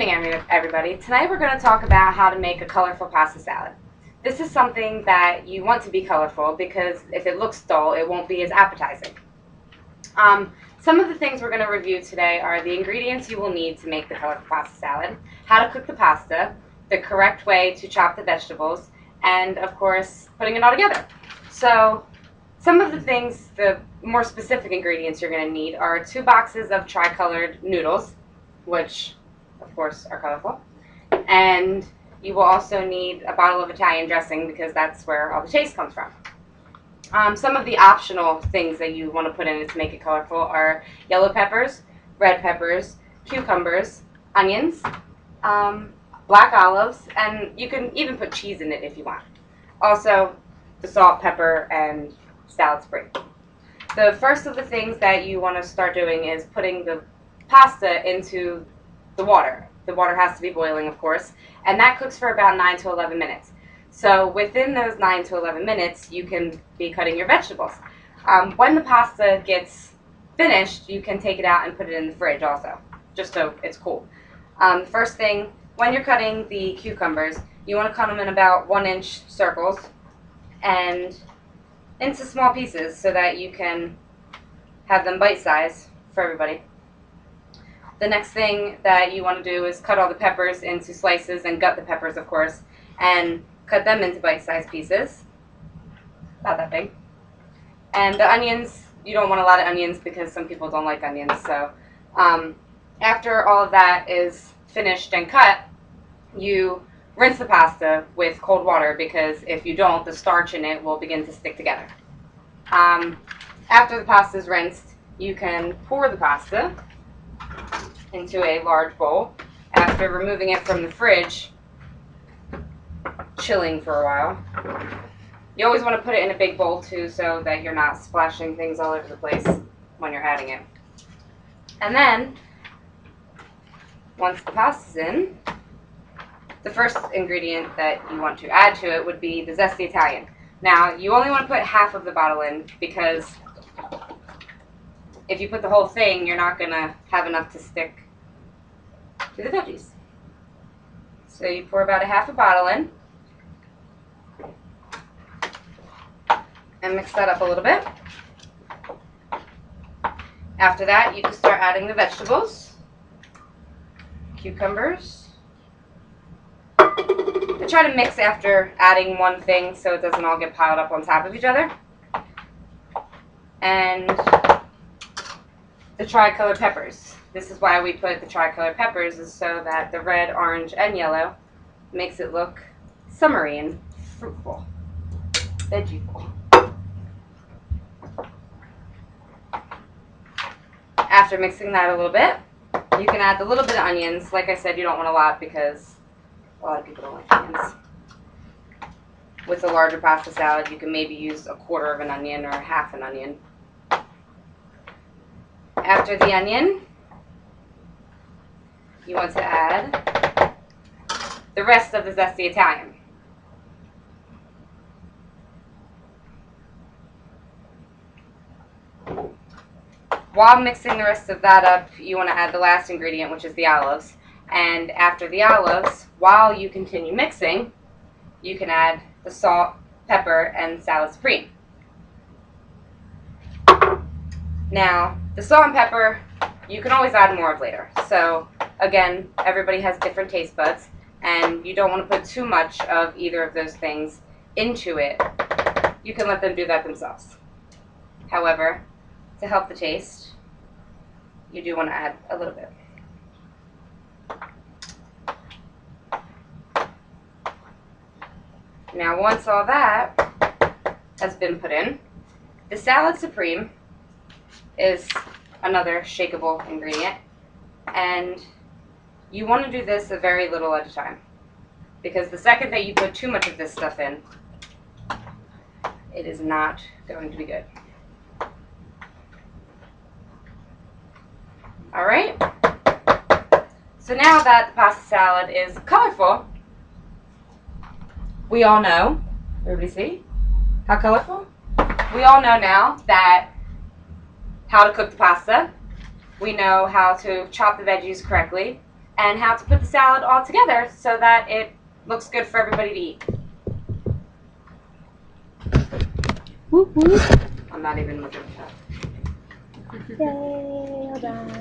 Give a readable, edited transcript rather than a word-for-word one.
evening, everybody. Tonight we're going to talk about how to make a colorful pasta salad. This is something that you want to be colorful because if it looks dull, it won't be as appetizing. Some of the things we're going to review today are the ingredients you will need to make the colorful pasta salad, how to cook the pasta, the correct way to chop the vegetables, and of course, putting it all together. So, some of the things, the more specific ingredients you're going to need are 2 boxes of tricolored noodles, which of course are colorful, and you will also need a bottle of Italian dressing because that's where all the taste comes from. Some of the optional things that you want to put in it to make it colorful are yellow peppers, red peppers, cucumbers, onions, black olives, and you can even put cheese in it if you want. Also, the salt, pepper, and salad spring. The first of the things that you want to start doing is putting the pasta into the water. The water has to be boiling, of course, and that cooks for about 9 to 11 minutes. So within those 9 to 11 minutes, you can be cutting your vegetables. When the pasta gets finished, you can take it out and put it in the fridge also, just so it's cool. First thing, when you're cutting the cucumbers, you want to cut them in about 1-inch circles and into small pieces so that you can have them bite-sized for everybody. The next thing that you want to do is cut all the peppers into slices and gut the peppers, of course, and cut them into bite-sized pieces, about that big. And the onions, you don't want a lot of onions because some people don't like onions. So after all of that is finished and cut, you rinse the pasta with cold water because if you don't, the starch in it will begin to stick together. After the pasta is rinsed, you can pour the pasta into a large bowl after removing it from the fridge, chilling for a while. You always want to put it in a big bowl too so that you're not splashing things all over the place when you're adding it. And then, once the pasta's in, the first ingredient that you want to add to it would be the zesty Italian. Now, you only want to put half of the bottle in because if you put the whole thing, you're not going to have enough to stick to the veggies. So you pour about half a bottle in and mix that up a little bit. After that, you can start adding the vegetables, cucumbers. I try to mix after adding one thing so it doesn't all get piled up on top of each other. And the tricolored peppers. This is why we put the tricolored peppers, is so that the red, orange, and yellow makes it look summery and fruitful, veggieful. After mixing that a little bit, you can add the little bit of onions. Like I said, you don't want a lot because a lot of people don't like onions. With a larger pasta salad, you can maybe use 1/4 of an onion or half an onion. After the onion, you want to add the rest of the zesty Italian. While mixing the rest of that up, you want to add the last ingredient, which is the olives. And after the olives, while you continue mixing, you can add the salt, pepper, and salad supreme. Now, the salt and pepper, you can always add more of later. So, again, everybody has different taste buds, and you don't want to put too much of either of those things into it. You can let them do that themselves. However, to help the taste, you do want to add a little bit. Now, once all that has been put in, the salad supreme is another shakeable ingredient, and you want to do this a very little at a time because the second that you put too much of this stuff in, it is not going to be good. Alright, so now that the pasta salad is colorful, we all know, everybody see how colorful? We all know now that how to cook the pasta. We know how to chop the veggies correctly and how to put the salad all together so that it looks good for everybody to eat. Whoop, whoop. I'm not even looking at that. Yay, all done.